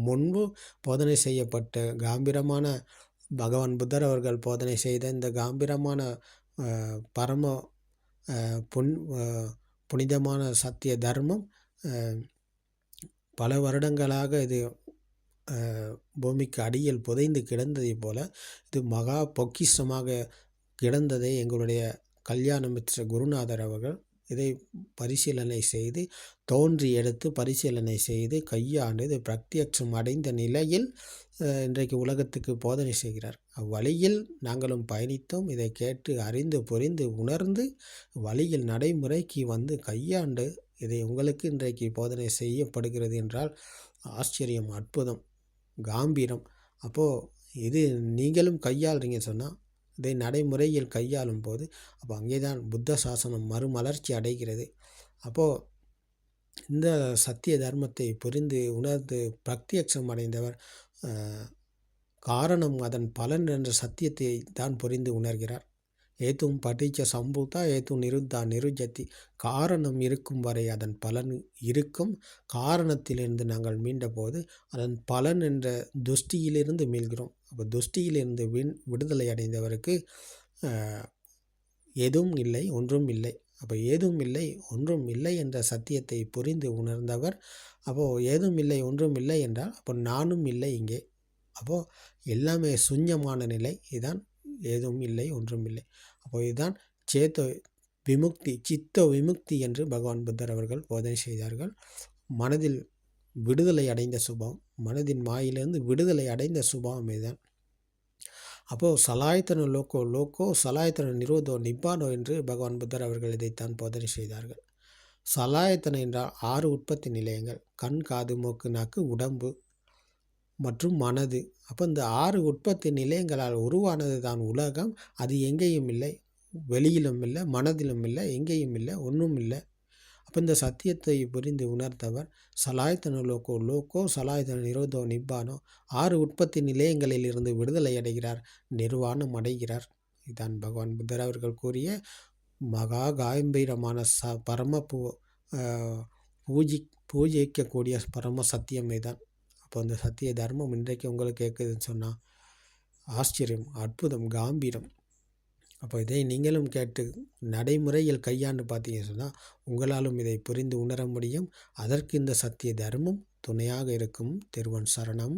முன்பு போதனை செய்யப்பட்ட காம்பீரமான பகவான் புத்தர் அவர்கள் போதனை செய்த இந்த காம்பீரமான பரம புனிதமான சத்திய தர்மம் பல வருடங்களாக இது பூமிக்கு அடியில் புதைந்து கிடந்ததை போல இது மகா பொக்கிஷமாக கிடந்ததை எங்களுடைய கல்யாண மித்ர குருநாதர் அவர்கள் இதை பரிசீலனை செய்து தோன்றி எடுத்து பரிசீலனை செய்து கையாண்டு இது பிரத்யட்சம் அடைந்த நிலையில் இன்றைக்கு உலகத்துக்கு போதனை செய்கிறார். அவ்வழியில் நாங்களும் பயணித்தோம். இதை கேட்டு அறிந்து புரிந்து உணர்ந்து வழியில் நடைமுறைக்கு வந்து கையாண்டு இதை உங்களுக்கு இன்றைக்கு போதனை செய்யப்படுகிறது என்றால் ஆச்சரியம், அற்புதம், காம்பீரம். அப்போது இது நீங்களும் கையாளுறீங்க சொன்னால் இதை நடைமுறையில் கையாளும் போது அப்போ அங்கே தான் புத்த சாசனம் மறுமலர்ச்சி அடைகிறது. அப்போது இந்த சத்திய தர்மத்தை புரிந்து உணர்ந்து பிரத்யட்சம் அடைந்தவர் காரணம் அதன் பலன் என்ற சத்தியத்தை தான் புரிந்து உணர்கிறார். ஏத்தும் படிச்ச சம்பூத்தா ஏத்தும் நிருத்தா நிருஜத்தி. காரணம் இருக்கும் வரை அதன் பலன் இருக்கும். காரணத்திலிருந்து நாங்கள் மீண்டபோது அதன் பலன் என்ற துஷ்டியிலிருந்து மீள்கிறோம். அப்போ துஷ்டியிலிருந்து விடுதலை அடைந்தவருக்கு எதுவும் இல்லை, ஒன்றும் இல்லை. அப்போ ஏதும் இல்லை, ஒன்றும் இல்லை என்ற சத்தியத்தை புரிந்து உணர்ந்தவர் அப்போது ஏதும் இல்லை, ஒன்றும் இல்லை என்றால் அப்போ நானும் இல்லை இங்கே. அப்போது எல்லாமே சூன்யமான நிலை. இதுதான் ஏதும் இல்லை, ஒன்றும் இல்லை. அப்போ இதுதான் சேத்த விமுக்தி, சித்த விமுக்தி என்று பகவான் புத்தர் அவர்கள் போதனை செய்தார்கள். மனதில் விடுதலை அடைந்த சுபாவம், மனதின் மாயிலிருந்து விடுதலை அடைந்த சுபாவம் இதுதான். அப்போது சலாயத்தன லோக்கோ சலாயத்தன நிரோதோ நிப்பானோ என்று பகவான் புத்தர் அவர்கள் இதைத்தான் போதனை செய்தார்கள். சலாயத்தன என்றால் 6 உற்பத்தி நிலையங்கள்: கண், காது, மூக்கு, நாக்கு, உடம்பு மற்றும் மனது. அப்போ இந்த 6 உற்பத்தி நிலையங்களால் உருவானது தான் உலகம். அது எங்கேயும் இல்லை, வெளியிலும் இல்லை, மனதிலும் இல்லை, எங்கேயும் இல்லை, ஒன்றும் இல்லை. அப்போ இந்த சத்தியத்தை புரிந்து உணர்ந்தவர் சலாயத்தன லோக்கோ சலாயத்தன நிரோதோ நிப்பானோ 6 உற்பத்தி நிலையங்களில் இருந்து விடுதலை அடைகிறார், நிர்வாணம் அடைகிறார். இதுதான் பகவான் புத்தர் அவர்கள் கூறிய மகா காம்பீரமான பரம பூஜிக்கக்கூடிய பரம சத்தியமே தான். அப்போ அந்த சத்திய தர்மம் இன்றைக்கு உங்களுக்கு கேட்குதுன்னு சொன்னால் ஆச்சரியம், அற்புதம், காம்பீரம். அப்போ இதை நீங்களும் கேட்டு நடைமுறையில் கையாண்டு பார்த்தீங்கன்னு சொன்னால் உங்களாலும் இதை புரிந்து உணர முடியும். அதற்கு இந்த சத்திய தர்மம் துணையாக இருக்கும். திருவன் சரணம்.